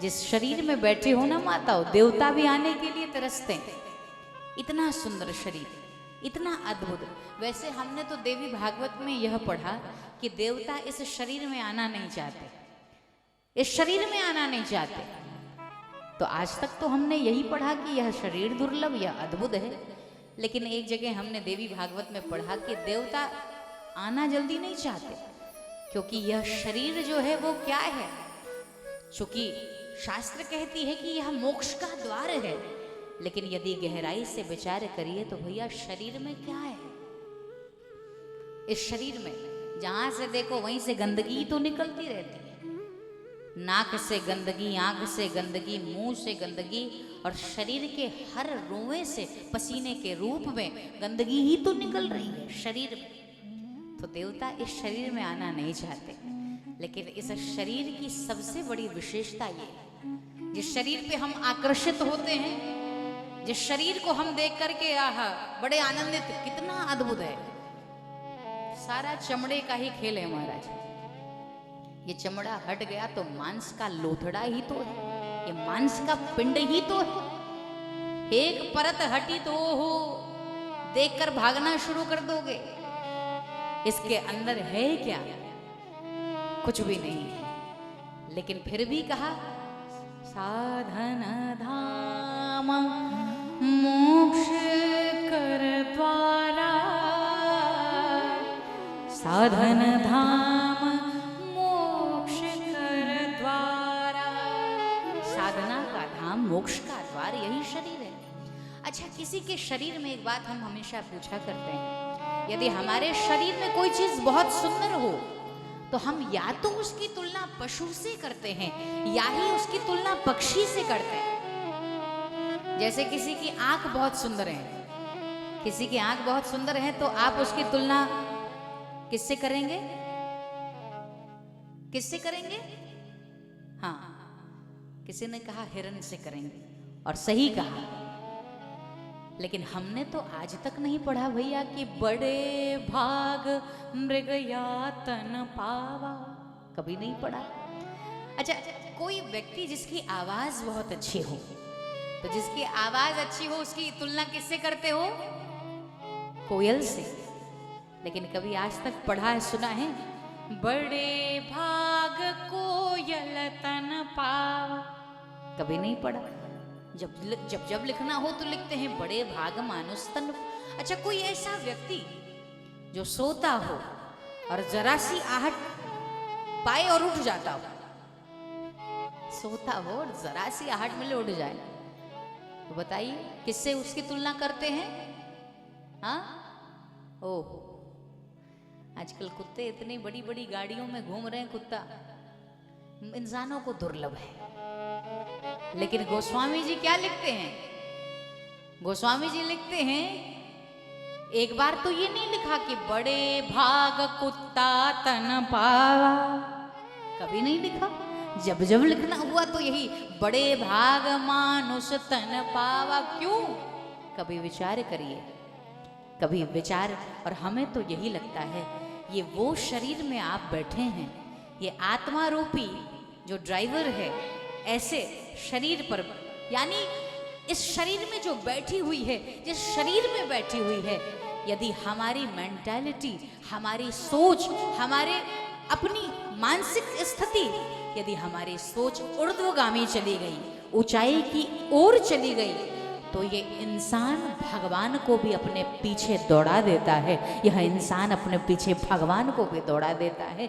जिस शरीर में बैठे हो ना माता, देवता भी आने के लिए तरसते हैं। इतना सुंदर शरीर, इतना अद्भुत। वैसे हमने तो देवी भागवत में यह पढ़ा कि देवता इस शरीर में आना नहीं चाहते, इस शरीर में आना नहीं चाहते। तो आज तक तो हमने यही पढ़ा कि यह शरीर दुर्लभ, यह अद्भुत है। लेकिन एक जगह हमने देवी भागवत में पढ़ा कि देवता आना जल्दी नहीं चाहते, क्योंकि यह शरीर जो है वो क्या है, चूंकि शास्त्र कहती है कि यह मोक्ष का द्वार है। लेकिन यदि गहराई से विचार करिए तो भैया शरीर में क्या है? इस शरीर में जहां से देखो वहीं से गंदगी तो निकलती रहती है। नाक से गंदगी, आंख से गंदगी, मुंह से गंदगी, और शरीर के हर रोए से पसीने के रूप में गंदगी ही तो निकल रही है शरीर में। तो देवता इस शरीर में आना नहीं चाहते। लेकिन इस शरीर की सबसे बड़ी विशेषता ये, जिस शरीर पे हम आकर्षित होते हैं, जिस शरीर को हम देख करके आहा बड़े आनंदित, कितना अद्भुत है, सारा चमड़े का ही खेल है महाराज। ये चमड़ा हट गया तो मांस का लोथड़ा ही तो है, ये मांस का पिंड ही तो है। एक परत हटी तो हो देखकर भागना शुरू कर दोगे। इसके अंदर है क्या? कुछ भी नहीं है। लेकिन फिर भी कहा साधन धाम मोक्ष कर द्वारा, साधन धाम मोक्ष कर द्वारा। साधना का धाम, मोक्ष का द्वार यही शरीर है। अच्छा, किसी के शरीर में एक बात हम हमेशा पूछा करते हैं, यदि हमारे शरीर में कोई चीज बहुत सुंदर हो तो हम या तो उसकी तुलना पशु से करते हैं या ही उसकी तुलना पक्षी से करते हैं। जैसे किसी की आंख बहुत सुंदर है, किसी की आंख बहुत सुंदर है तो आप उसकी तुलना किससे करेंगे? किससे करेंगे? हाँ, किसी ने कहा हिरण से करेंगे, और सही कहा। लेकिन हमने तो आज तक नहीं पढ़ा भैया कि बड़े भाग मृग यातन पावा, कभी नहीं पढ़ा। अच्छा, कोई व्यक्ति जिसकी आवाज बहुत अच्छी हो, तो जिसकी आवाज अच्छी हो उसकी तुलना किससे करते हो? कोयल से। लेकिन कभी आज तक पढ़ा है, सुना है बड़े भाग कोयल तन पावा? कभी नहीं पढ़ा। जब लिखना हो तो लिखते हैं बड़े भाग मानुष तन। अच्छा, कोई ऐसा व्यक्ति जो सोता हो और जरा सी आहट पाए और उठ जाता हो, सोता हो और जरा सी आहट मिले उठ जाए, तो बताइए किससे उसकी तुलना करते हैं? हाँ, ओह, आजकल कुत्ते इतनी बड़ी बड़ी गाड़ियों में घूम रहे हैं, कुत्ता इंसानों को दुर्लभ है। लेकिन गोस्वामी जी क्या लिखते हैं? गोस्वामी जी लिखते हैं, एक बार तो ये नहीं लिखा कि बड़े भाग कुत्ता तन पावा, कभी नहीं लिखा। जब जब लिखना हुआ तो यही बड़े भाग मानुष तन पावा। क्यों? कभी विचार करिए, कभी विचार। और हमें तो यही लगता है ये वो शरीर में आप बैठे हैं, ये आत्मा रूपी जो ड्राइवर है, ऐसे शरीर पर, यानी इस शरीर में जो बैठी हुई है, जिस शरीर में बैठी हुई है, यदि हमारी मेंटालिटी, हमारी सोच, हमारे अपनी मानसिक स्थिति, यदि हमारी सोच ऊर्ध्वगामी चली गई, ऊंचाई की ओर चली गई, तो ये इंसान भगवान को भी अपने पीछे दौड़ा देता है। यह इंसान अपने पीछे भगवान को भी दौड़ा देता है।